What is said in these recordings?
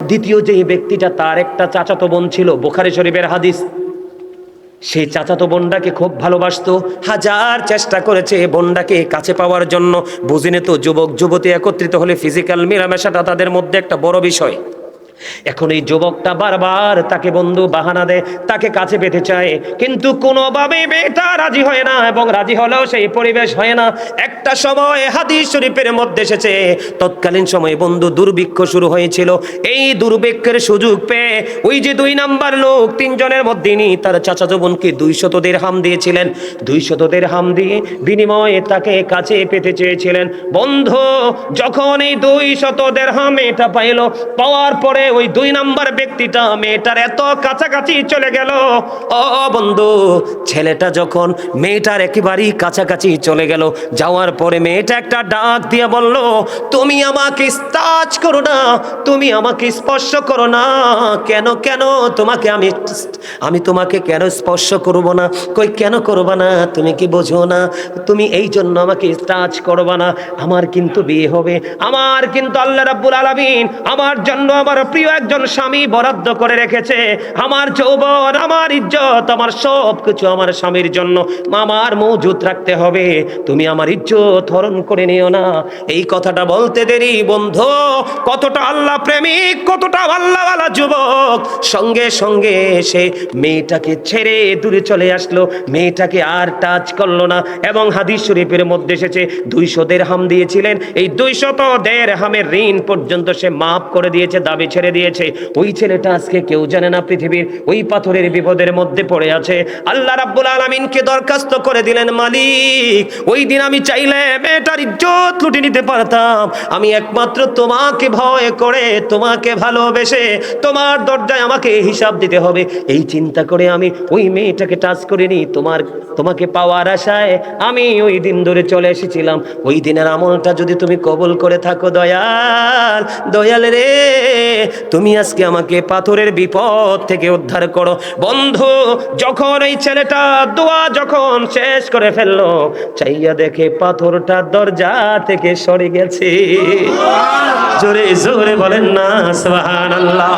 দ্বিতীয় যে ব্যক্তিটা, তার একটা চাচাতো বোন ছিল, বুখারী শরীফের হাদিস। সেই চাচাতো বোনটাকে খুব ভালোবাসতো, হাজার চেষ্টা করেছে বোনটাকে কাছে পাওয়ার জন্য। বুঝিনে তো, যুবক যুবতী একত্রিত হলে ফিজিক্যাল মেলামেশাটা তাদের মধ্যে একটা বড় বিষয়। এখন এই যুবকটা বারবার তাকে বন্ধু বাহানা দেয়, তাকে কাছে পেতে চায়, কিন্তু কোনোভাবেই মেয়েটা রাজি হয় না, এবং রাজি হলেও সেই পরিবেশ হয় না। একটা সময় হাদিস শরীফের মধ্যে এসেছে, তৎকালীন সময়ে বন্ধু দুর্ভিক্ষ শুরু হয়েছিল। এই দুর্ভিক্ষের সুযোগ পেয়ে ওই যে 2 নাম্বার লোক, 3 জনের মধ্যে তার চাচাতো বোনকে 200 দিরহাম দিয়েছিলেন। 200 দিরহাম দিয়ে বিনিময়ে তাকে কাছে পেতে চেয়েছিলেন। বন্ধু যখন এই 200 দিরহাম এটা পাইল, পাওয়ার পরে ওই 2 নাম্বার ব্যক্তিটা মেয়েটার এত কাছাকাছি চলে গেল। ও বন্ধু, ছেলেটা যখন মেয়েটার একেবারেই কাছাকাছি চলে গেল, যাওয়ার পরে মেয়েটা একটা ডাক দিয়ে বলল, তুমি আমাকে টাচ করো না, তুমি আমাকে স্পর্শ করো না। কেন কেন তোমাকে আমি তোমাকে কেন স্পর্শ করব না? কই কেন করবা না? তুমি কি বোঝো না? তুমি এই জন্য আমাকে টাচ করবা না? আমার কিন্তু বিয়ে হবে, আমার কিন্তু আল্লাহ রাব্বুল আলামিন আমার জন্য আমার প্রিয় একজন স্বামী বরাদ্দ করে রেখেছে। আমার যৌবন, আমার ইজ্জত, আমার সব কিছু আমার স্বামীর জন্য আমার মজুদ রাখতে হবে। তুমি আমার ইজ্জত হরণ করে নিও না। এই কথাটা বলতে দেরি বন্ধু, কতটা আল্লাহ প্রেমিক, কতটা আল্লাহওয়ালা যুবক সঙ্গে সঙ্গে সে মেয়েটাকে ছেড়ে দূরে চলে আসলো। মেয়েটাকে আর টাচ করলো না। এবং হাদিস শরীফের মধ্যে এসেছে 200 দিরহাম দিয়েছিলেন, এই 200 দিরহামের ঋণ পর্যন্ত সে মাফ করে দিয়েছে, দাবি ছেড়ে দিয়েছে। ওই ছেলেটা আজকে কেউ জানে না পৃথিবীর ওই পাথরের বিপদের মধ্যে পড়ে আছে। আল্লাহ রাব্বুল আলামিনকে দরখাস্ত করে দিলেন, মালিক ওই দিন আমি চাইলে মেয়েটার ইজ্জত লুটে নিতে পারতাম, আমি একমাত্র তোমাকে ভয় করে, তোমাকে ভালোবেসে তোমার দরজায় আমাকে হিসাব দিতে হবে, এই চিন্তা করে আমি ওই মেয়েটাকে টাচ করিনি। তোমাকে পাওয়ার আশায় আমি ওই দিন ধরে চলে এসেছিলাম। ওই দিনের আমলটা যদি তুমি কবুল করে থাকো দয়াল, দয়াল রে, তুমি আজকে আমাকে পাথরের বিপদ থেকে উদ্ধার করো। বন্ধু যখন এই ছেলেটা দোয়া যখন শেষ করে ফেললো, চাইয়া দেখে পাথরটা দরজা থেকে সরে গেছে। জোরে জোরে বলেন না সুবহানাল্লাহ।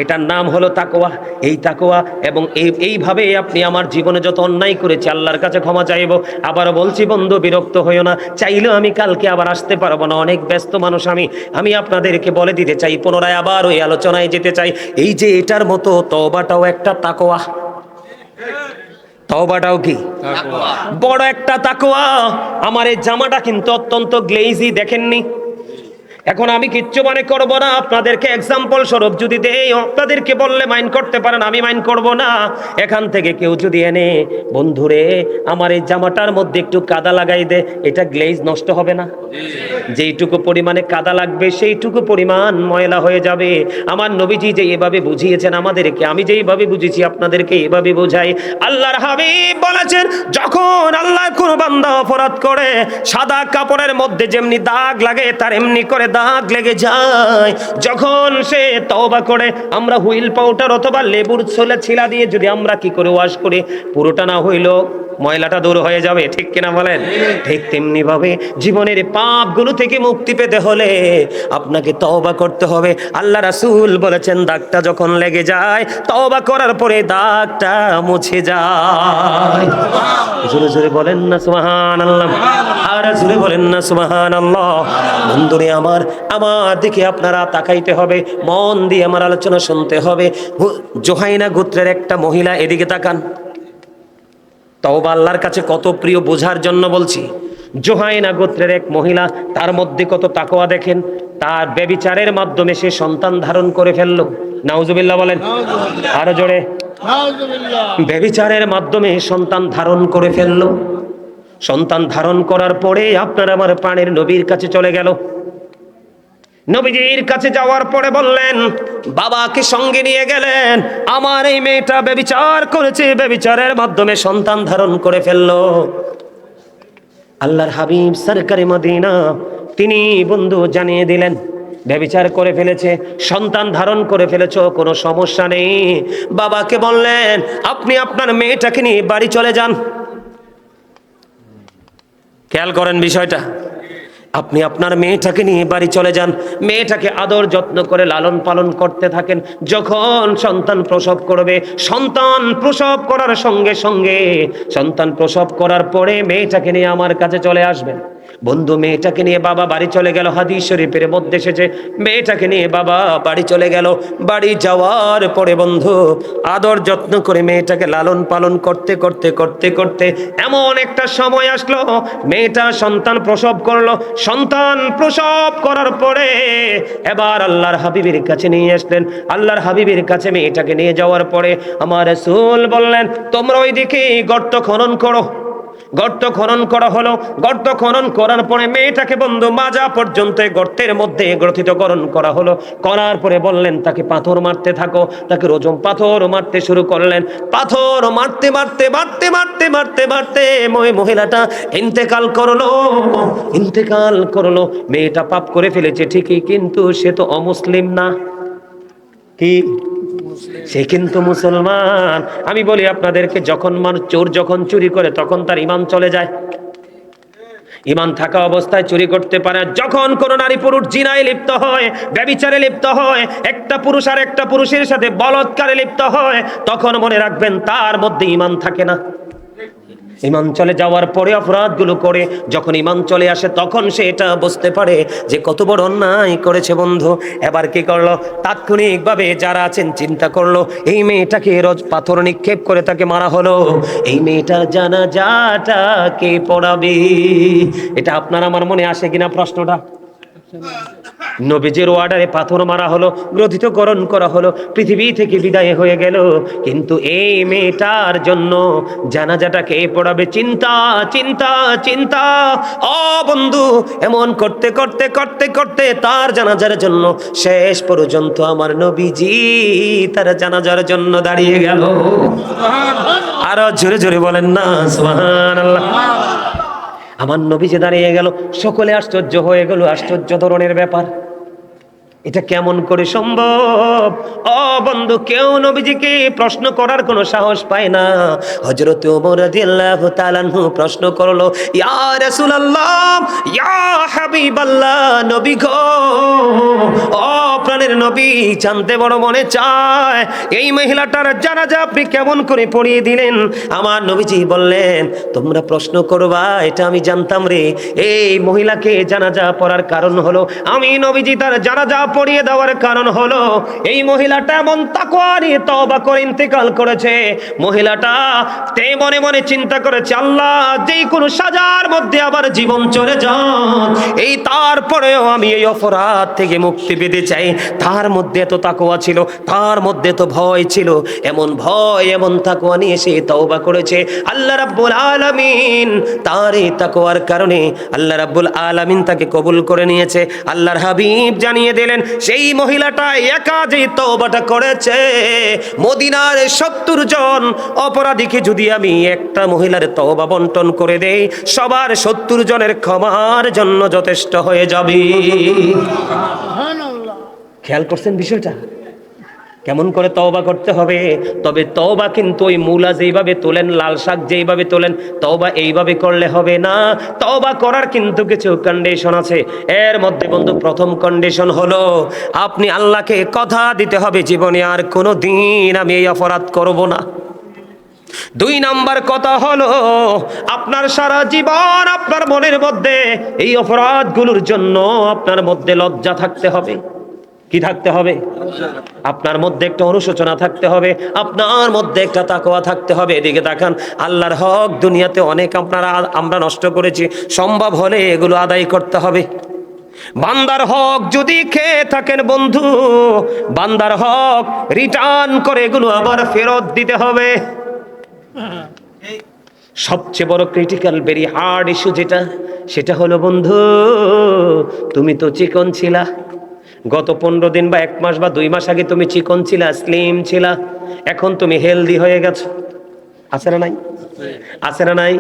এটার নাম হলো তাকওয়া। এই তাকওয়া এবং এইভাবে আপনি আমার জীবনে যত অন্যায় করেছি আল্লাহর কাছে ক্ষমা চাইবো। আবার বলছি বন্ধু, বিরক্ত হইও না, চাইলেও আমি কালকে আবার আসতে পারবো না, অনেক ব্যস্ত মানুষ আমি আপনাদেরকে বলে দিতে চাই, পুনরায় আবার ওই আলোচনায় যেতে চাই। এই যে এটার মতো তওবাটাও একটা তাকওয়া। তওবাটাও কি বড় একটা তাকওয়া। আমার এই জামাটা কিন্তু অত্যন্ত গ্লেজি, দেখেননি? এখন আমি কিচ্ছু মনে করব না, আপনাদেরকে এক্সাম্পল স্বরূপ যদি দেই, আপনাদেরকে বললে মাইন্ড করতে পারেন, আমি মাইন্ড করব না। এখান থেকে কেউ যদি এনে, বন্ধুরে আমার এই জামাটার মধ্যে একটু কাদা লাগাই দে, এটা গ্লেজ নষ্ট হবে না? যেইটুকু পরিমাণে কাদা লাগবে সেইটুকু পরিমাণ ময়লা হয়ে যাবে। আমার নবীজি যে এভাবে বুঝিয়েছেন আমাদেরকে, আমি যেইভাবে বুঝেছি আপনাদেরকে এভাবে বোঝাই। আল্লাহর হাবিব বলেছেন, যখন আল্লাহ কোন বান্দা অপরাধ করে, সাদা কাপড়ের মধ্যে যেমনি দাগ লাগে তার এমনি করে দাগ লেগে যায়। যখন সে তওবা করে, আমরা হুইল পাউডার অথবা লেবুর ছিলা দিয়ে যদি আমরা কি করে ওয়াশ করি, পুরোটা না হইল ময়লাটা দূর হয়ে যাবে, ঠিক কিনা বলেন? ঠিক তেমনি ভাবে জীবনের পাপগুলো থেকে মুক্তি পেতে হলে আপনাকে তওবা করতে হবে। আল্লাহ রাসূল বলেছেন, দাগটা যখন লেগে যায়, তওবা করার পরে দাগটা মুছে যায়। জোরে জোরে বলেন না সুবহানাল্লাহ, আর জোরে বলেন না সুবহানাল্লাহ। বন্ধুরে আমার দিকে আপনারা তাকাইতে হবে, মন দিয়ে আমার আলোচনা শুনতে হবে। জোহাইনা গোত্রের একটা মহিলা, এদিকে তাকান। তওবা আল্লাহর কাছে কত প্রিয় বোঝার জন্য বলছি। জোহাইনা গোত্রের এক মহিলা, তার মধ্যে কত তাকওয়া দেখেন। তার ব্যভিচারের মাধ্যমে সে সন্তান ধারণ করে ফেললো। নাউজুবিল্লাহ বলেন, আরো জোরে। ব্যভিচারের মাধ্যমে সন্তান ধারণ করে ফেললো। সন্তান ধারণ করার পরে আপনার আমার প্রাণের নবীর কাছে চলে গেল। নবীজির কাছে যাওয়ার পরে বললেন, বাবাকে সঙ্গে নিয়ে গেলেন, আমার এই মেয়েটা ব্যভিচার করেছে, ব্যভিচারের মাধ্যমে সন্তান ধারণ করে ফেললো। আল্লাহর হাবিব সরকারে মদিনা তিনি বন্ধু জানিয়ে দিলেন, ব্যভিচার করে ফেলেছে, সন্তান ধারণ করে ফেলেছো, কোনো সমস্যা নেই। বাবাকে বললেন, আপনি আপনার মেয়েটাকে নিয়ে বাড়ি চলে যান। খেয়াল করেন বিষয়টা। আপনি আপনার মেয়েটাকে নিয়ে বাড়ি চলে যান, মেয়েটাকে আদর যত্ন করে লালন পালন করতে থাকেন। যখন সন্তান প্রসব করবে, সন্তান প্রসব করার সঙ্গে সঙ্গে, সন্তান প্রসব করার পরে মেয়েটাকে নিয়ে আমার কাছে চলে আসবেন। বন্ধু মেয়েটাকে নিয়ে বাবা বাড়ি চলে গেল, হাদিস শরীফের মধ্যে এসেছে মেয়েটাকে নিয়ে বাবা বাড়ি চলে গেল। বাড়ি যাওয়ার পরে বন্ধু আদর যত্ন করে মেয়েটাকে লালন পালন করতে করতে করতে করতে এমন একটা সময় আসলো, মেয়েটা সন্তান প্রসব করলো। সন্তান প্রসব করার পরে এবার আল্লাহর হাবিবের কাছে নিয়ে আসলেন। আল্লাহর হাবিবের কাছে মেয়েটাকে নিয়ে যাওয়ার পরে আমার রাসূল বললেন, তোমরা ওইদিকে গর্ত খনন করো। গর্ত খনন করা হলো। গর্ত খনন করার পরে মেয়েটাকে বন্ধু মাজা পর্যন্ত গর্তের মধ্যে গ্রথিতকরণ করা হলো। করার পরে বললেন তাকে পাথর মারতে থাকো। তাকে রোজম পাথর মারতে শুরু করলেন। পাথর মারতে মারতে মারতে মারতে মারতে মারতে মহিলাটা ইন্তেকাল করলো। ইন্তেকাল করলো। মেয়েটা পাপ করে ফেলেছে ঠিকই, কিন্তু সে তো অমুসলিম না। কি? সে কিন্তু মুসলমান। আমি বলি আপনাদেরকে, যখন মানুষ চোর যখন চুরি করে তখন তার ঈমান চলে যায়। ঈমান থাকা অবস্থায় চুরি করতে পারে। যখন কোন নারী পুরুষ জিনায় লিপ্ত হয়, ব্যভিচারে লিপ্ত হয়, একটা পুরুষ আর একটা পুরুষের সাথে বলাৎকারে লিপ্ত হয়, তখন মনে রাখবেন তার মধ্যে ঈমান থাকে না। ঈমান চলে যাওয়ার পরে অপরাধগুলো করে, যখন ঈমান চলে আসে তখন সে এটা বুঝতে পারে যে কত বড় অন্যায় করেছে বন্ধু। এবার কি করলো? তাৎক্ষণিকভাবে যারা আছেন চিন্তা করলো, এই মেয়েটাকে রোজ পাথর নিক্ষেপ করে তাকে মারা হলো, এই মেয়েটার জানাজাটা কে পড়াবে? এটা আপনার আমার মনে আসে কিনা প্রশ্নটা? নবীজির অর্ডারে পাথর মারা হলো, গ্রথিতকরণ করা হলো, পৃথিবী থেকে বিদায় হয়ে গেল, কিন্তু এই মেয়েটার জন্য জানাজাটা কে পড়াবে? চিন্তা চিন্তা চিন্তা। ও বন্ধু, এমন করতে করতে করতে করতে তার জানাজার জন্য শেষ পর্যন্ত আমার নবীজি তার জানাজার জন্য দাঁড়িয়ে গেল। আরো জোরে জোরে বলেন না সুবহানাল্লাহ। আমার নবীজি দাঁড়িয়ে গেল, সকলে আশ্চর্য হয়ে গেল। আশ্চর্য ধরনের ব্যাপার, এটা কেমন করে সম্ভব? ও বন্ধু, কেউ নবীজিকে প্রশ্ন করার কোনো সাহস পায় না। হযরত ওমর রাদিয়াল্লাহু তাআলা আনহু প্রশ্ন করলো, ইয়া রাসূলুল্লাহ, ইয়া হাবিবাল্লাহ, নবী গো, ও প্রাণের নবী, জানতে বড় মনে চায় এই মহিলাটার জানাজা আপনি কেমন করে পড়িয়ে দিলেন? আমার নবীজি বললেন, তোমরা প্রশ্ন করবা এটা আমি জানতাম রে। এই মহিলাকে জানাজা পড়ার কারণ হলো, আমি নবীজি তার জানাজা পড়িয়ে দেওয়ার কারণ হলো, এই মহিলাটা এমন তাকওয়া নিয়ে তওবা করে ইন্তেকাল করেছে। মহিলাটা তে মনে মনে চিন্তা করেছে, আল্লাহ যেই কোনো সাজার মধ্যে আবার জীবন চলে যান, এই তারপরেও আমি এই অপরাধ থেকে মুক্তি পেতে চাই। তার মধ্যে এত তাকওয়া ছিল, তার মধ্যে তো ভয় ছিল, এমন ভয় এমন তাকওয়া নিয়ে সে তওবা করেছে। আল্লাহ রাব্বুল আলামিন তার এই তাকওয়ার কারণে আল্লাহ রাব্বুল আলামিন তাকে কবুল করে নিয়েছে। আল্লাহর হাবিব জানিয়ে দিলেন, সেই মহিলাটা একা যে তওবাটা করেছে, মদিনার ৭০ জন অপরাধীকে যদি আমি একটা মহিলার তওবা বন্টন করে দেই, সবার ৭০ জনের ক্ষমার জন্য যথেষ্ট হয়ে যাবে। খেয়াল করছেন বিষয়টা? কেমন করে তওবা করতে হবে? তবে তওবা কিন্তু ওই মূলা যেইভাবে তোলেন, লাল শাক যেইভাবে তোলেন, তওবা এইভাবে করলে হবে না। তওবা করার কিন্তু কিছু কন্ডিশন আছে। এর মধ্যে বন্ধু প্রথম কন্ডিশন হলো, আপনি আল্লাহকে কথা দিতে হবে, জীবনে আর কোনো দিন আমি এই অপরাধ করব না। ২ নাম্বার কথা হলো, আপনার সারা জীবন আপনার মনের মধ্যে এই অপরাধগুলোর জন্য আপনার মধ্যে লজ্জা থাকতে হবে। কি থাকতে হবে? আপনার মধ্যে একটা অনুশোচনা থাকতে হবে, আপনার মধ্যে একটা তাকওয়া থাকতে হবে। এদিকে তাকান, আল্লাহর হক দুনিয়াতে অনেক আমরা নষ্ট করেছি, সম্ভব হলে এগুলো আদায় করতে হবে। বান্দার হক যদি খেয়ে থাকেন বন্ধু, বান্দার হক রিটার্ন করে এগুলো আবার ফেরত দিতে হবে। সবচেয়ে বড় ক্রিটিক্যাল ভেরি হার্ড ইস্যু যেটা, সেটা হলো বন্ধু, তুমি তো চিকন ছিলা, গত 15 দিন বা 1 মাস বা 2 মাস আগে তুমি চিকন ছিলা, স্লিম ছিলা, এখন তুমি হেলদি হয়ে গেছো। আছে না নাই? আছে না নাই?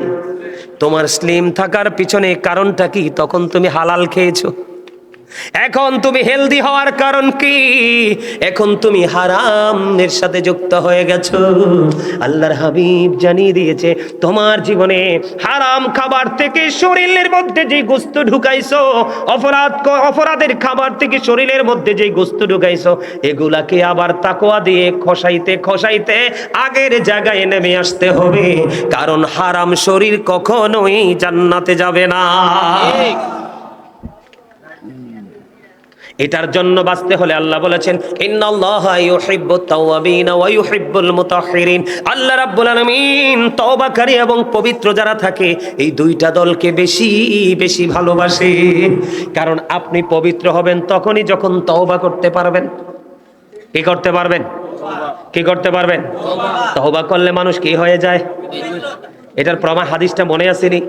তোমার স্লিম থাকার পিছনে কারণটা কি? তখন তুমি হালাল খেয়েছো। এখন তুমি হেলদি হওয়ার কারণ কি? এখন তুমি হারামের সাথে যুক্ত হয়ে গেছো। আল্লাহর হাবিব জানিয়ে দিয়েছে, তোমার জীবনে হারাম খাবার থেকে শরীরের মধ্যে যে গোস্ত ঢুকাইছো, অপরাধের খাবার থেকে শরীরের মধ্যে যে গোস্ত ঢুকাইছো, এগুলাকে আবার তাকওয়া দিয়ে খসাইতে আগের জায়গায় নেমে আসতে হবে। কারণ হারাম শরীর কখনোই জান্নাতে যাবে না। এটার জন্য বাঁচতে হলে আল্লাহ বলেছেন, ইন্নাল্লাহা ইউহিব্বুত তাওয়াবিন ওয়া ইউহিব্বুল মুতাহহিরিন। আল্লাহ রাব্বুল আলামিন তওবাকারী এবং পবিত্র যারা থাকে এই দুইটা দলকে বেশি বেশি ভালোবাসে। কারণ আপনি পবিত্র হবেন তখনই যখন তওবা করতে পারবেন। কি করতে পারবেন? কি করতে পারবেন? তওবা করলে মানুষ কি হয়ে যায়? এটার প্রমাণ হাদিসটা মনে আসেনি?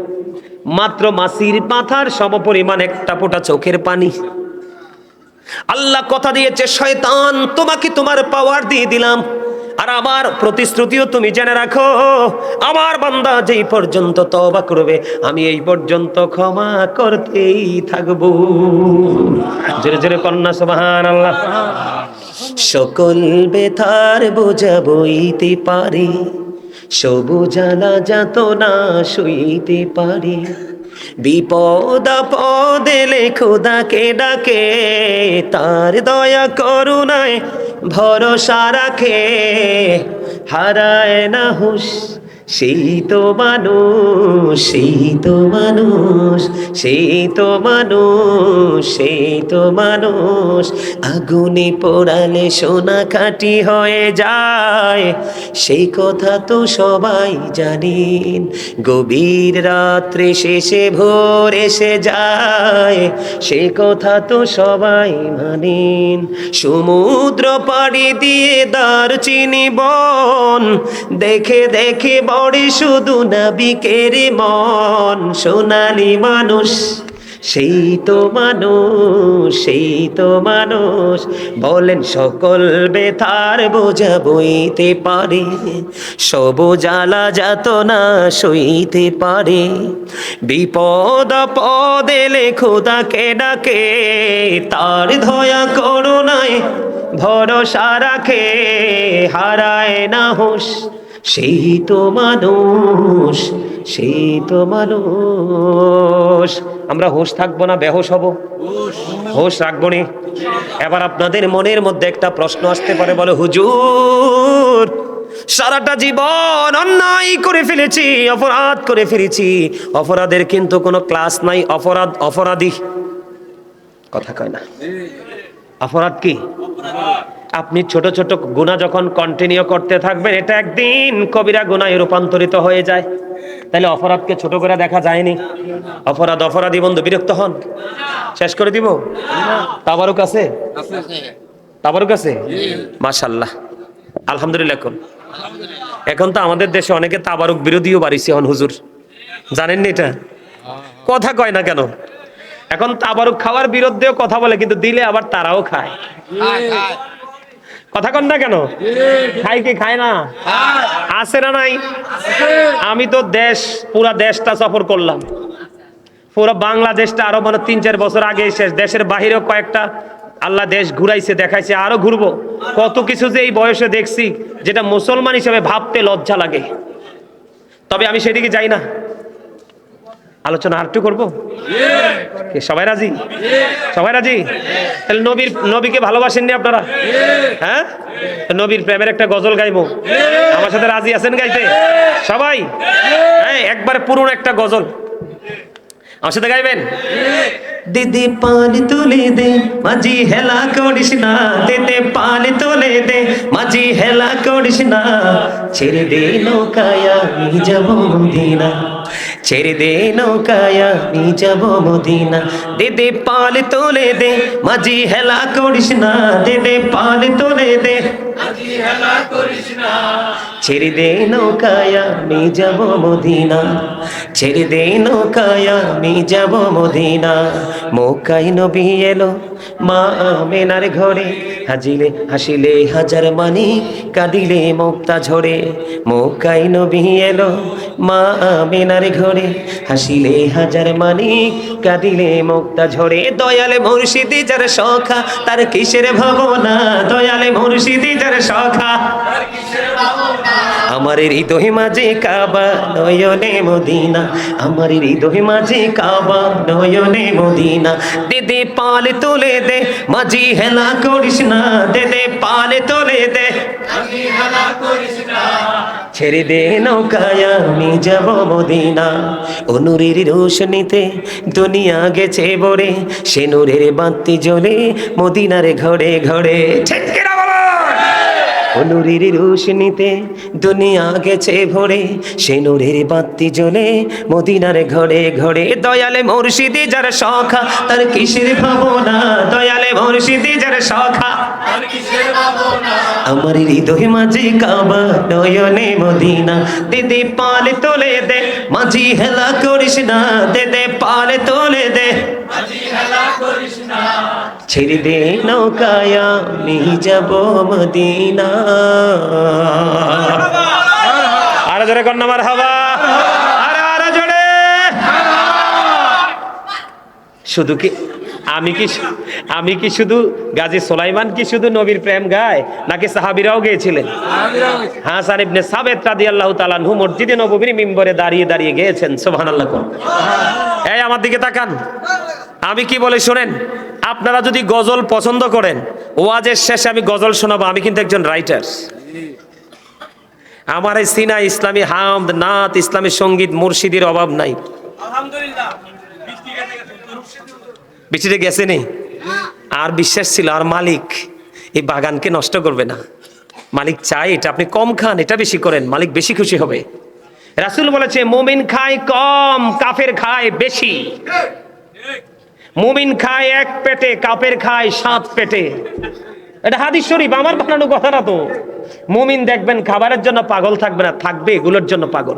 মাত্র মাছির মাথার সমপরিমাণ একটা ফোঁটা চোখের পানি। আল্লাহ কথা দিয়েছে, শয়তান তোমাকে তোমার পাওয়ার দিয়ে দিলাম, আর আমার প্রতিশ্রুতিও তুমি জেনে রাখো, আমার বান্দা যেই পর্যন্ত তওবা করবে আমি এই পর্যন্ত ক্ষমা করতেই থাকবো। জোরে জোরে কন্যা সুবহানাল্লাহ। সকল ব্যথার বোঝা বইতে পারি, সবু জ্বালা যাতনা সইতে পারি, বিপদ আপদ এলে খোদাকে ডাকে, তার দয়া করুণায় ভরসা রাখে, হারায় না হুঁশ সেই তো মানুষ, সেই তো মানুষ, সেই তো মানুষ, সেই তো মানুষ। আগুনে পোড়ালে সোনা কাটি হয়ে যায়, সেই কথা তো সবাই জানেন। গভীর রাত্রে শেষে ভোর এসে যায়, সেই কথা তো সবাই মানেন। সমুদ্র পাড়ি দিয়ে দারচিনি বন, দেখে দেখে বড়ে শুধু নাবিকের মন। সোনালি মানুষ সেই তো মানুষ, সেই তো মানুষ। বলেন সকল ব্যথার বোঝা বইতে পারে, সব জ্বালা যাতনা সইতে পারে, বিপদ আপদ এলে খোদাকে ডাকে, তার দয়া করুণায় ভরসা রাখে, হারায় না হুঁশ সেই তো মানুষ, সেই তো মানুষ। আমরা হোশ থাকবো না বেহোশ হব? হোশ রাখবো নি? এবার আপনাদের মনের মধ্যে একটা প্রশ্ন আসতে পারে, বলে হুজুর সারাটা জীবন অন্যায় করে ফেলেছি, অপরাধ করে ফেলেছি, অপরাধের কিন্তু কোনো ক্লাস নাই, অপরাধ অপরাধী। কথা কয় না? অপরাধ কি? আপনি ছোট ছোট গুনাহ যখন কন্টিনিউ করতে থাকবেন, এটা একদিন কবিরা গুনাহে রূপান্তরিত হয়ে যায়। তাহলে অপরাধকে ছোট করে দেখা যায়নি? অপরাধ অপরাধী বন্ধু বিরক্ত হন? শেষ করে দিব? তাবারুক আছে? তাবারুক আছে? মাশাআল্লাহ, আলহামদুলিল্লাহ। এখন তো আমাদের দেশে অনেকে তাবারুক বিরোধীও বাড়িছে হন হুজুর, জানেন না এটা? কথা কয় না কেন? এখন তাবারুক খাওয়ার বিরুদ্ধেও কথা বলে, কিন্তু দিলে আবার তারাও খায়। কথা কন না কেন? খায় কি খায় না? আছে না নাই? আমি তো পুরা দেশটা সফর করলাম, পুরো বাংলাদেশটা আরো মানে ৩-৪ বছর আগে শেষ। দেশের বাহিরেও কয়েকটা আল্লাহ দেশ ঘুরাইছে, দেখাইছে, আরো ঘুরবো। কত কিছু যে এই বয়সে দেখছি যেটা মুসলমান হিসেবে ভাবতে লজ্জা লাগে। তবে আমি সেদিকে যাই না। আলোচনা আরেকটু করবো? সবাই রাজি? সবাই রাজি? তাহলে নবীকে ভালোবাসেননি আপনারা? হ্যাঁ, নবীর প্রেমের একটা গজল গাইবো। আমার সাথে রাজি আছেন গাইতে সবাই? হ্যাঁ, একবারে পুরনো একটা গজল আমার সাথে গাইবেন? দিদি পানি তুলে দে মাঝি হেলা করিস না, দিদি পানি তুলে দে মাঝি হেলা করিস না, ছেড়ে দে নৌকায় আমি যাব মদিনা, ছেড়ে দে নৌকায় আমি যাব মদিনা। দিদি পানি তুলে দে মাঝি হেলা করিস না, দিদি পানি তুলে দে ছেড়ে দে নৌকায় আমি যাব মদিনা, ছেড়ে দে নৌকায় আমি যাব মদিনা। মক্কায় নবী এলো মা আমেনার ঘরে, হাসিলে হাজার মানি, কাঁদিলে মুক্তা ঝরে। মক্কায় নবী এলো মা আমেনার ঘরে, হাসিলে হাজার মানি, কাঁদিলে মুক্তা ঝরে। দয়ালে মুর্শিদি যার সখা, তার কিসের ভাবনা, দয়ালে মুর্শিদি যার সখা। আমার হৃদয় মাঝে কাবা, নয়নে মদিনা, আমার হৃদয় মাঝে কাবা, নয়নে মদিনা। দে দে পাল তোলে দে, মাঝি হেলা করিস না, দে দে পাল তোলে দে, মাঝি হেলা করিস না। ছেড়ে দে নৌকায় আমি যাব মদিনা। ও নূরের রোশনীতে দুনিয়া গেছে ভরে, সে নূরের বাতি জ্বলে মদিনার ঘরে ঘরে। ঠিক কিনা বলো? ও নূরের রোশনীতে দুনিয়া গেছে ভরে, সে নূরের বাতি জ্বলে মদিনার ঘরে ঘরে। দয়ালে মুর্শিদি যার সখা, তার কিসের ভাবনা, দয়ালে মুর্শিদি যার সখা, তার কিসের ভাবনা। আমার হৃদয় মাঝে কাবা, নয়নে মদিনা। দে দে পাল তোলে দে, মাঝি হেলা করিস না, দে দে পাল তোলে দে, মাঝি হেলা করিস না। ছেড়ে দে নৌকায় আমি যাব মদিনা। আরে জোরে কর না মারহাবা, আরে আরে জোরে। শুধু কি আমি কি শুধু গাজী সুলাইমান কি শুধু নবীর প্রেম গায়, নাকি সাহাবীরাও গেয়েছিলেন? হাসান ইবনে সাবিত রাদিয়াল্লাহু তাআলা আনহু মসজিদে নববীর মিম্বরে দাঁড়িয়ে দাঁড়িয়ে গেয়েছেন। সুবহানাল্লাহ। এই আমার দিকে তাকান, আমি কি বলে শোনেন। আপনারা যদি গজল পছন্দ করেন, ওয়াজের শেষে আমি গজল শোনাবো। আমি কিন্তু একজন রাইটার। আমার এই সিনা ইসলামী হামদ, নাত, ইসলামী সঙ্গীত, মুর্শিদের অভাব নাই। আলহামদুলিল্লাহ। বৃষ্টিতে গেছে নি, আর বিশ্বাস ছিল আর মালিক এই বাগানকে নষ্ট করবে না। মালিক চাই এটা আপনি কম খান, এটা বেশি করেন, মালিক বেশি খুশি হবে। রাসূল বলেছে মুমিন খায় কম, কাফের খায় বেশি। মুমিন খায় এক পেটে, কাফের খায় 7 পেটে। এটা হাদিস শরীফ, আমার বানানো কথা না তো। মুমিন দেখবেন খাবারের জন্য পাগল থাকবে না, থাকবে এগুলোর জন্য পাগল।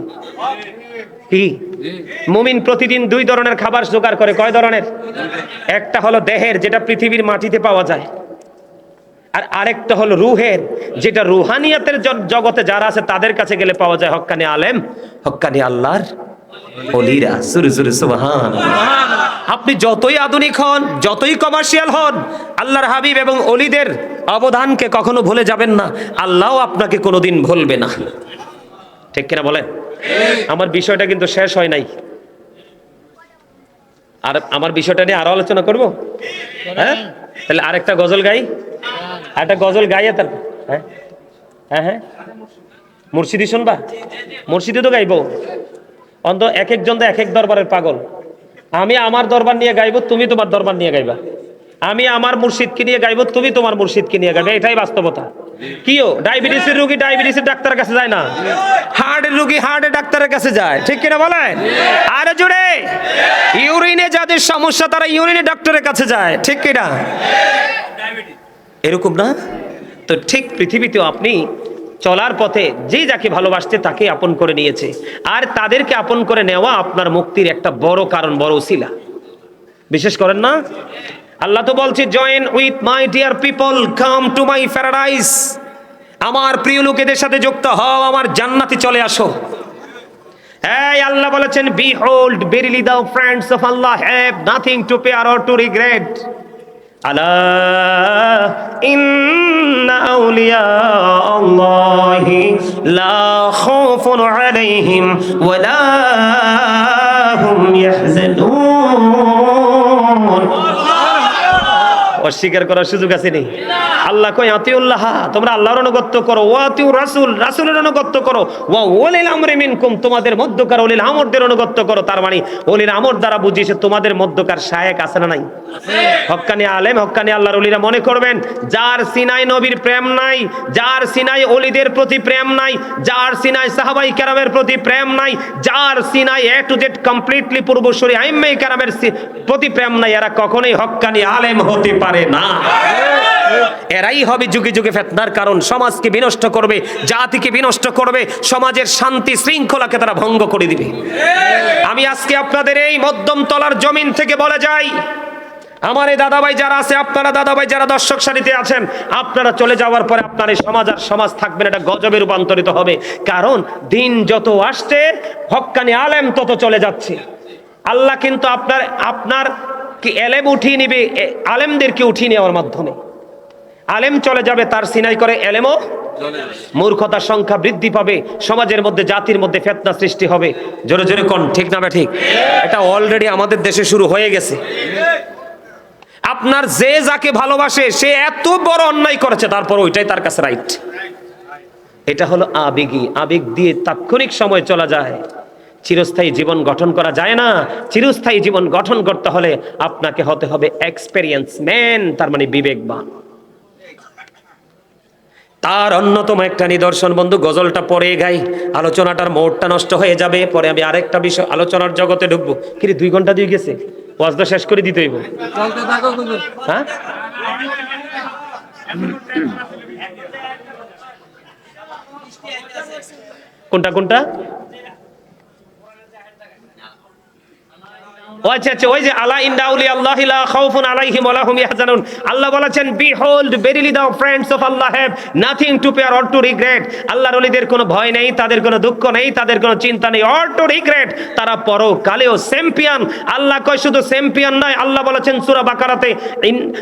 কি মুমিন প্রতিদিন 2 ধরনের খাবার জোগাড় করে। কয় ধরনের? একটা হলো দেহের, যেটা পৃথিবীর মাটিতে পাওয়া যায়, আর আরেকটা হলো রুহের, যেটা রুহানিয়াতের জগতে যারা আছে তাদের কাছে গেলে পাওয়া যায়। হক্কানি আলেম, হক্কানি আল্লাহর ওলিরা। সুরে সুরে সুবহানাল্লাহ। আপনি যতই আধুনিক হন, যতই কমার্শিয়াল হন, আল্লাহর হাবিব এবং ওলিদের অবদানকে কখনো ভুলে যাবেন না। আল্লাহও আপনাকে কোনোদিন ভুলবে না। ঠিক কিনা বলেন? আমার বিষয়টা কিন্তু শেষ হয় নাই। আর আমার বিষয়টা নিয়ে আরো আলোচনা করব। হ্যাঁ, তাহলে আরেকটা গজল গাই, আরেকটা গজল গাইয়া তার। হ্যাঁ হ্যাঁ হ্যাঁ, মুর্শিদি শুনবা? মুর্শিদি তো গাইবো। অন্ত এক একজন তো এক এক দরবারের পাগল। আমি আমার দরবার নিয়ে গাইবো, তুমি তোমার দরবার নিয়ে গাইবা। আমি আমার মুর্শিদকে নিয়ে গাইবো, তুমি তোমার মুর্শিদকে নিয়ে গাইবে। এটাই বাস্তবতা। কিও ডায়াবেটিসের রোগী ডায়াবেটিসের ডাক্তারের কাছে যায় না, হার্টের রোগী হার্টের ডাক্তারের কাছে যায়। ঠিক কিনা বলেন? আরে জোরে। ইউরিনে যাদের সমস্যা তারা ইউরিনে ডাক্তারের কাছে যায়। ঠিক কিনা? এরকম না তো? ঠিক পৃথিবীতেও আপনি চলার পথে যে যাকে ভালোবাসতে তাকে আপন করে নিয়েছে, আর তাদেরকে আপন করে নেওয়া আপনার মুক্তির একটা বড় কারণ, বড় উসিলা। বিশেষ করেন না? আল্লাহ তো বলছে join with my dear people, come to my paradise. আমার প্রিয় লোকেদের সাথে যুক্ত হও, আমার জান্নাতে চলে আসো। এই আল্লাহ বলেছেন behold verily the friends of Allah have nothing to fear or to regret. আলা ইন্না আউলিয়া আল্লাহি লা খাউফুন আলাইহিম ওয়া লা হুম ইয়াহজানুন। অস্বীকার করার সুযোগ আছে নি? আল্লাহ কয় আতিউল্লাহ, তোমরা আল্লাহর অনুগত্য করো, ওয়া আতিউর রাসূল, রাসূলের অনুগত্য করো, ওয়া উলিল আমরি মিনকুম, তোমাদের মধ্যকার উলিল আমরদের অনুগত্য করো। তার মানে উলিল আমর দ্বারা বুঝিয়েছে তোমাদের মধ্যকার শায়েক আছে না নাই? হক্কানি আলেম, হক্কানি আল্লাহর ওলিরা মনে করবেন যার সিনায় নবীর প্রেম নাই, যার সিনায় ওলিদের প্রতি প্রেম নাই, যার সিনায় সাহাবাই কেরামের প্রতি প্রেম নাই, যার সিনায় এ টু জেড কমপ্লিটলি পূর্বসূরি আইম্মাই কেরামের প্রতি প্রেম নাই, এরা কখনোই হক্কানি আলেম হতে পারে না। এরাই হবে যুগে যুগে ফিতনার কারণ, সমাজকে বিনষ্ট করবে, জাতিকে বিনষ্ট করবে, সমাজের শান্তি শৃঙ্খলাকে তারা ভঙ্গ করে দিবে। আমি আজকে আপনাদের এই মধ্যম তলার জমিন থেকে বলে যাই, আমার এই দাদাভাই যারা আছে, আপনারা দাদাভাই যারা দর্শক সারিতে আছেন, আপনারা চলে যাওয়ার পরে আপনার এই সমাজ আর সমাজ থাকবে না, এটা গজবে রূপান্তরিত হবে। কারণ দিন যত আসছে, হক্কানি আলেম তত চলে যাচ্ছে। আল্লাহ কিন্তু আপনার কি এলেম উঠিয়ে নিবে, আলেমদেরকে উঠিয়ে নেওয়ার মাধ্যমে। আলেম চলে যাবে, তার সিনাই করে এলেমও, মূর্খতার সংখ্যা বৃদ্ধি পাবে, সমাজের মধ্যে জাতির মধ্যে ফিতনা সৃষ্টি হবে। জোরে জোরে কোন ঠিক না ঠিক? এটা অলরেডি আমাদের দেশে শুরু হয়ে গেছে। আপনার যে যাকে ভালোবাসে সে এত বড় অন্যায় করেছে, তারপর ওইটাই তার কাছে রাইট। এটা হলো আবেগী, আবেগ দিয়ে তাৎক্ষণিক সময় চলা যায়, চিরস্থায়ী জীবন গঠন করা যায় না। চিরস্থায়ী জীবন গঠন করতে হলে আপনাকে হতে হবে এক্সপেরিয়েন্স ম্যান, তার মানে বিবেকবান। তার অন্যতম একটা নিদর্শন বন্ধু, গজলটা পরে গাই, আলোচনাটার মোড়টা নষ্ট হয়ে যাবে, পরে আমি আরেকটা বিষয় আলোচনার জগতে ঢুকবো। কিন্তু 2 ঘন্টা দিয়ে গেছে, ওয়াজটা শেষ করে দিতে হইব। হ্যাঁ, কোনটা কোনটা? আচ্ছা, ওই যে আলা ইন্না আউলিয়া আল্লাহি লা খাউফুন আলাইহিম ওয়া লা হুম ইয়াহজানুন। আল্লাহ বলেছেন, behold verily the friends of Allah have nothing to fear or two regret. আল্লাহর ওলিদের কোনো ভয় নেই, তাদের কোনো দুঃখ নেই, তাদের কোনো চিন্তা নেই, অর টু রিগ্রেট। তারা পরকালেও চ্যাম্পিয়ন। আল্লাহ কয় শুধু চ্যাম্পিয়ন নয়, আল্লাহ বলেছেন সূরা বাকারাতে,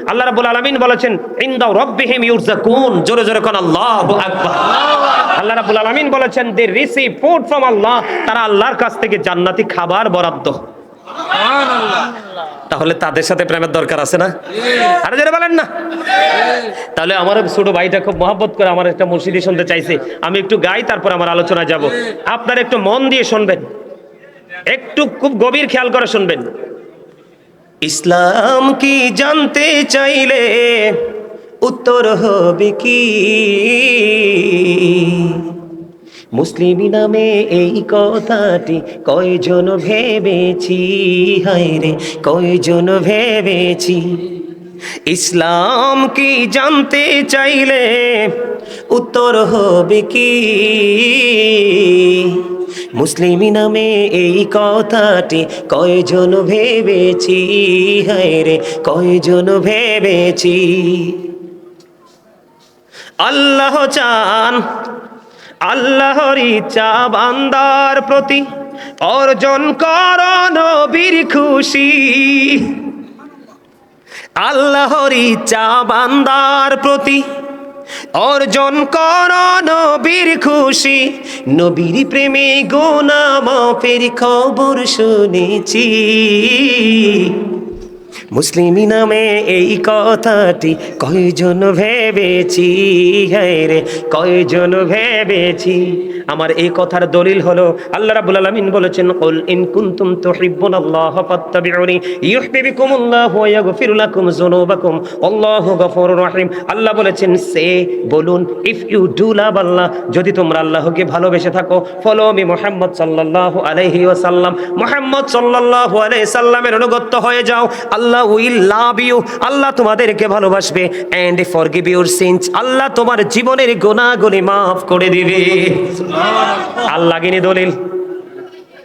আল্লাহ রাব্বুল আলামিন বলেছেন ইনদা রাব্বিহিম ইউরযাকুন। জোরে জোরে কোন আল্লাহু আকবার। আল্লাহ রাব্বুল আলামিন বলেছেন দে রিসিভ ফুড ফ্রম আল্লাহ, তারা আল্লাহর কাছ থেকে জান্নাতি খাবার বরাদ্দ। তাহলে তাদের সাথে প্রেমের দরকার আছে না? আরে যারা বলেন না। তাহলে আমার ছোট ভাইটা খুব মহব্বত করে আমার একটা মুর্শিদি শুনতে চাইছে, আমি একটু গাই, তারপর আমার আলোচনায় যাব। আপনারা একটু মন দিয়ে শুনবেন, একটু খুব গভীর খেয়াল করে শুনবেন। ইসলাম কি জানতে চাইলে উত্তর হবে কি? মুসলিম নামে এই কথাটি কয়জন ভেবেছি, হায়রে কয়জন ভেবেছি। ইসলাম কি জানতে চাইলে উত্তর হবে কি? মুসলিম নামে এই কথাটি কয়জন ভেবেছি, হায়রে কয়জন ভেবেছি। আল্লাহ চান, আল্লাহর ইচ্ছা বান্দার প্রতি অর্জন কর নবীর খুশি। আল্লাহর ইচ্ছা বান্দার প্রতি অর্জন কর নবীর খুশি। নবীর প্রেমে গুনাহ মাফের খবর শুনেছি। মুসলিম নামে এই কথাটি কয়জন ভেবেছি, হায়রে কয়জন ভেবেছি। আমার এই কথার দলিল হলো আল্লাহ রাব্বুল আলামিন বলেছেন, কুল ইন কুনতুম তুহিব্বুনাল্লাহ ফাত্তাবিউনি ইউহিব্বুকুমুল্লাহু ওয়া ইয়াগফির লাকুম যুনুবাকুম আল্লাহু গফুরুর রহিম। আল্লাহ বলেছেন, সে বলুন, ইফ ইউ ডু লাভ আল্লাহ, যদি তোমরা আল্লাহকে ভালোবেসে থাকো, ফলো মি মুহাম্মদ সাল্লাল্লাহু আলাইহি ওয়াসাল্লাম, মুহাম্মদ সাল্লাল্লাহু আলাইহি সাল্লামের অনুগত হয়ে যাও, আল্লাহ উইল লাভ ইউ, আল্লাহ তোমাদেরকে ভালোবাসবে, এন্ড ফরগিভ ইউর সিনস, আল্লাহ তোমার জীবনের গুনাহগুলি মাফ করে দিবে। আল্লাহ গিনি দলিল,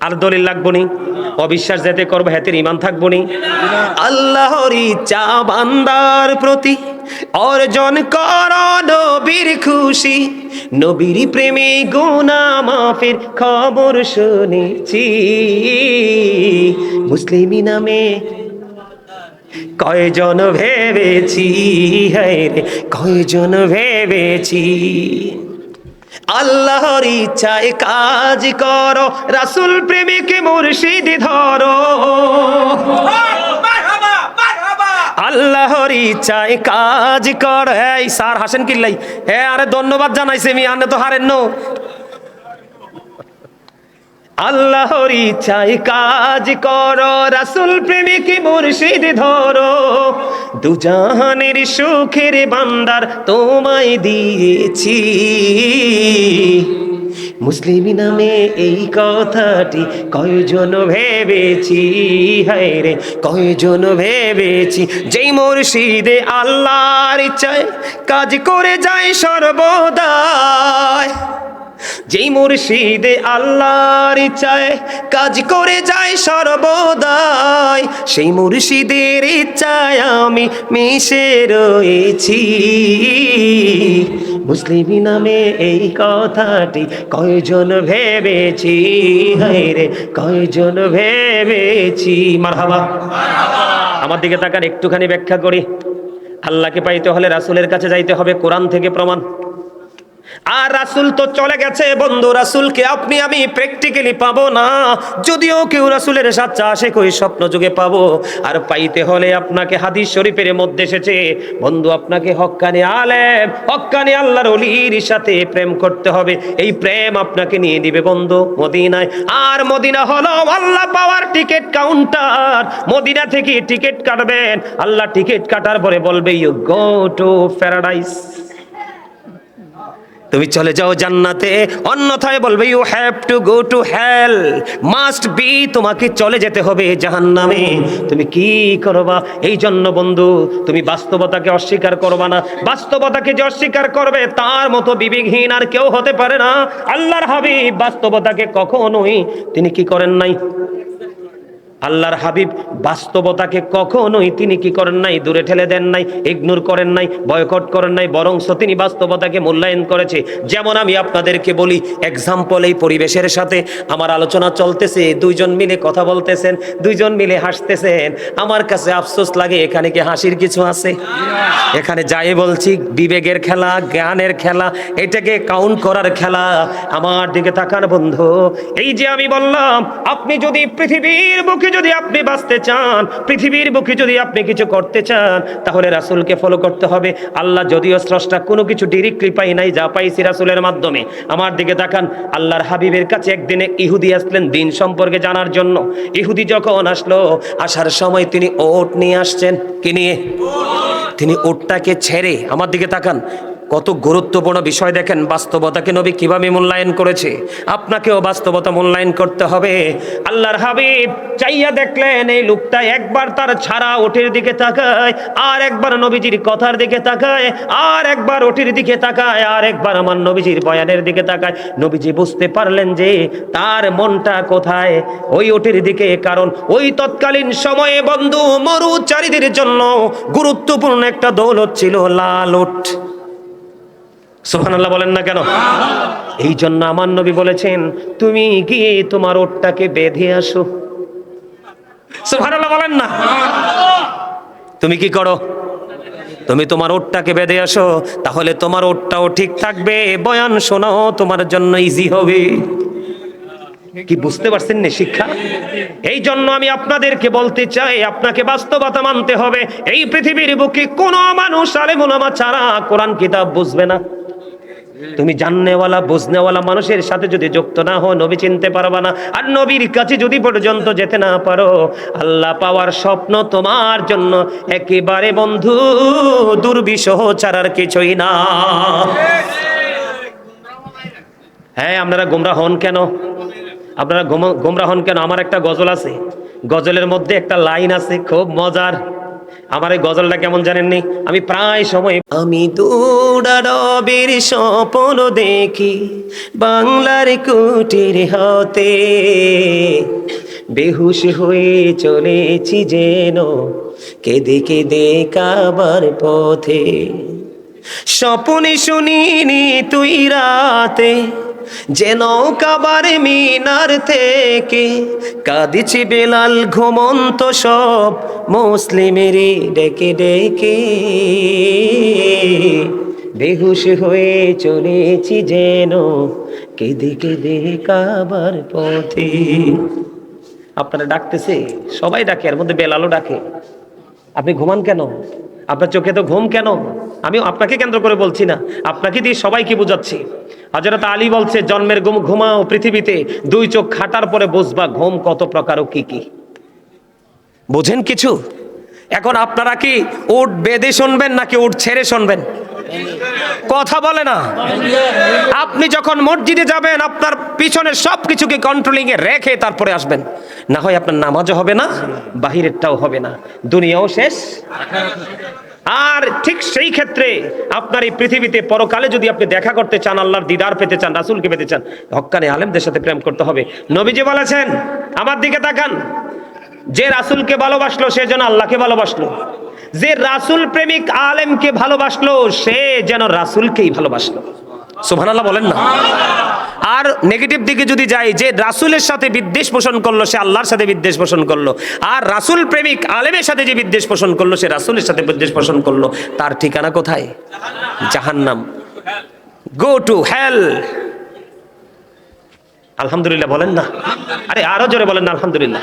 আর দলিল লাগবো নি? অবিশ্বাস যেতে করবো হেতের ইমান থাকবো নি? আল্লাহর ইচ্ছা বান্দার প্রতি অর্জন কর নবীর খুশি। নবীর প্রেমে গুনাহ মাফের খবর শুনেছি। মুসলিম নামে কয়জন ভেবেছি, হায়রে কয়জন ভেবেছি। আল্লাহর ইচ্ছায় কাজ করো, রাসূল প্রেমিকে মুর্শিদ ধরো। আল্লাহর ইচ্ছায় কাজ কর। এই স্যার হাসেন কিল্লাই? হ্যাঁ, আরে ধন্যবাদ জানাইছে মি, আনে তো হারেন নো। আল্লাহর ইচ্ছায় কাজ করো, রাসূল প্রেমিকে মুর্শিদ ধরো। দুজাহানের সুখের বান্দার তোমায় দিয়েছি। মুসলিম নামে এই কথাটি কয়জন ভেবেছি, হায় রে কয়জন ভেবেছি। যেই মুর্শিদে আল্লাহর ইচ্ছায় কাজ করে যায় সর্বদাই, যেই মুর্শিদে আল্লাহর ইচ্ছায় কাজ করে যায় সর্বদাই, সেই মুর্শিদের ইচ্ছায় আমি মিশে রয়েছি। মুসলিম নামে এই কথাটি কয়জন ভেবেছি, হায় রে কয়জন ভেবেছি। মারহাবা। আমার দিকে তাকান, একটুখানি ব্যাখ্যা করি। আল্লাহকে পাইতে হলে রাসূলের কাছে যাইতে হবে, কোরআন থেকে প্রমাণ। আর রাসূল তো চলে গেছে বন্ধু, রাসূলকে আপনি আমি প্র্যাকটিক্যালি পাবো না, যদিও কেউ রাসূলের সাচ্চা আশিক ওই স্বপ্ন যুগে পাবো। আর পাইতে হলে আপনাকে হাদিস শরীফের মধ্যে এসেছে বন্ধু, আপনাকে হক্কানি আলেম, হক্কানি আল্লাহর ওলির সাথে প্রেম করতে হবে। এই প্রেম আপনাকে নিয়ে দিবে বন্ধু মদিনায়। আর মদিনা হলো আল্লাহ পাওয়ার টিকিট কাউন্টার। মদিনা থেকে টিকিট কাটবেন, আল্লাহ টিকিট কাটার পরে বলবে ইউ গো টু প্যারাডাইস, তুমি চলে যাও জান্নাতে। অন্যথায় বলবে you have to go to hell, must be, তোমাকে চলে যেতে হবে জাহান্নামে। তুমি কি করবা? এই জন্য বন্ধু তুমি বাস্তবতাকে অস্বীকার করবা না। বাস্তবতাকে যে অস্বীকার করবে তার মতো বিবেকহীন আর কেউ হতে পারে না। আল্লাহর হাবিব বাস্তবতাকে কখনোই তিনি কি করেন নাই, আল্লাহর হাবিব বাস্তবতাকে কখনোই তিনি কি করেন নাই, দূরে ঠেলে দেন নাই, ইগনোর করেন নাই, বয়কট করেন নাই, বরং তিনি বাস্তবতাকে মূল্যায়ন করেছে। যেমন আমি আপনাদেরকে বলি এক্সাম্পল, এই পরিবেশের সাথে আমার আলোচনা চলতেছে, দুইজন মিলে কথা বলতেছেন, দুইজন মিলে হাসতেছেন। আমার কাছে আফসোস লাগে, এখানে কি হাসির কিছু আছে? এখানে যাই বলছি বিবেকের খেলা, জ্ঞানের খেলা, এটাকে কাউন্ট করার খেলা। আমার দিকে তাকান বন্ধু, এই যে আমি বললাম, আপনি যদি পৃথিবীর বুকে যদি আপনি বাঁচতে চান, পৃথিবীর বুকে যদি আপনি কিছু করতে চান, তাহলে রাসূলকে ফলো করতে হবে। আল্লাহ যদিও স্রষ্টা কোনো কিছু ডিরেক্টলি পাই নাই, যা পাইছি রাসূলের মাধ্যমে। আমার দিকে তাকান, আল্লাহর হাবিবের কাছে একদিনে ইহুদি আসলেন দিন সম্পর্কে জানার জন্য। ইহুদি যখন আসলো, আসার সময় তিনি ওট নিয়ে আসছেন। কি নিয়ে? তিনি ওটটাকে ছেড়ে, আমার দিকে তাকান, কত গুরুত্বপূর্ণ বিষয় দেখেন, বাস্তবতাকে নবী কিভাবে মূল্যায়ন করেছে। আপনাকেও বাস্তবতা মূল্যায়ন করতে হবে। আল্লাহর হাবিব চাইয়া দেখলেন এই লোকটা একবার তার ছাড়া ওটের দিকে তাকায়, আর একবার নবীজির কথার দিকে তাকায়, আর একবার ওটের দিকে তাকায়, আর একবার আমার নবীজির বয়ানের দিকে তাকায়। নবীজি বুঝতে পারলেন যে তার মনটা কোথায়, ওই ওটের দিকে। কারণ ওই তৎকালীন সময়ে বন্ধু মরুচারীদের জন্য গুরুত্বপূর্ণ একটা দৌলত ছিল লাল ওট। সুবহানাল্লাহ বলেন না কেন? এই জন্য আমার নবী বলেছেন, তুমি গিয়ে তোমার ওটটাকে বেঁধে আসো। সুবহানাল্লাহ বলেন না? তুমি কি করো? তুমি তোমার ওটটাকে বেঁধে আসো, তাহলে তোমার ওটটাও ঠিক থাকবে, বয়ান শোনাও তোমার জন্য ইজি হবে। কি বুঝতে পারছেন না শিক্ষা? এই জন্য আমি আপনাদেরকে বলতে চাই, আপনাকে বাস্তবতা মানতে হবে। এই পৃথিবীর বুকে কোনো মানুষ আলেম ওলামা ছাড়া কোরআন কিতাব বুঝবে না। তুমি জাননেওয়ালা বুঝনেওয়ালা মানুষের সাথে যদি যুক্ত না হও, নবী চিনতে পারবা না। আর নবীর কাছে যদি পর্যন্ত যেতে না পারো, আল্লাহ পাওয়ার স্বপ্ন তোমার জন্য একেবারে বন্ধু দুর্বিষহ ছাড়ার কিছুই না। হ্যাঁ, আপনারা গোমরা হন কেন? আপনারা গোমরা হন কেন? আমার একটা গজল আছে, গজলের মধ্যে একটা লাইন আছে খুব মজার। আমার এই গজলটা কেমন জানেননি? আমি প্রায় সময়, আমি দৌড়ারবের স্বপ্ন দেখি বাংলার কুটির হতে, বেহুশ হয়ে চলেছি যেন কেঁদে কেঁদে কাবার পথে, স্বপ্নে শুনিনি তুই রাতে যেন কাবার মিনার থেকে কাঁদিছি বেলাল ঘুমন্ত সব মুসলিমেরই ডেকে ডেকে, বেহুশ হয়ে চলেছি যেন কেঁদে কেঁদে কাবার পথে। আপনারা ডাকতেছে, সবাই ডাকে, এর মধ্যে বেলালও ডাকে। আপনি ঘুমান কেন? আপনার চোখে তো ঘুম কেন? আমি আপনাকে কেন্দ্র করে বলছি না, আপনাকে দিয়ে সবাইকে বুঝাচ্ছি। হযরত আলী বলছে, জন্মের ঘুম ঘুমাও পৃথিবীতে, দুই চোখ খাটার পরে বুঝবা ঘুম কত প্রকার ও কি কি। বোঝেন কিছু? এখন আপনারা কি উট বেঁধে শুনবেন নাকি উট ছেড়ে শুনবেন? কথা বলে না। আপনি যখন মসজিদে যাবেন আপনার পিছনে সবকিছুকে কন্ট্রোলিং এ রেখে তারপরে আসবেন, না হয় আপনার নামাজও হবে না, বাহিরেরটাও হবে না, দুনিয়াও শেষ। আর ঠিক সেই ক্ষেত্রে আপনার এই পৃথিবীতে পরকালে যদি আপনি দেখা করতে চান, আল্লাহর দিদার পেতে চান, রাসূলকে পেতে চান, হক্কানি আলেমদের সাথে প্রেম করতে হবে। নবীজি বলেছেন, আমার দিকে তাকান, যে রাসূলকে ভালোবাসলো সে যেন আল্লাহকে ভালোবাসলো, যে রাসূল প্রেমিক আলেমকে ভালোবাসলো সে যেন রাসূলকেই ভালোবাসলো। সুবহানাল্লাহ বলেন না। আর নেগেটিভ দিকে যদি যাই, যে রাসূলের সাথে বিদ্বেষ পোষণ করলো সে আল্লাহর সাথে বিদ্বেষ পোষণ করলো, আর রাসূল প্রেমিক আলেমের সাথে যে বিদ্বেষ পোষণ করলো সে রাসূলের সাথে বিদ্বেষ পোষণ করলো, তার ঠিকানা কোথায়? জাহান্নাম। Go to hell. আলহামদুলিল্লাহ বলেন না। আরে আরো জোরে বলেন না আলহামদুলিল্লাহ।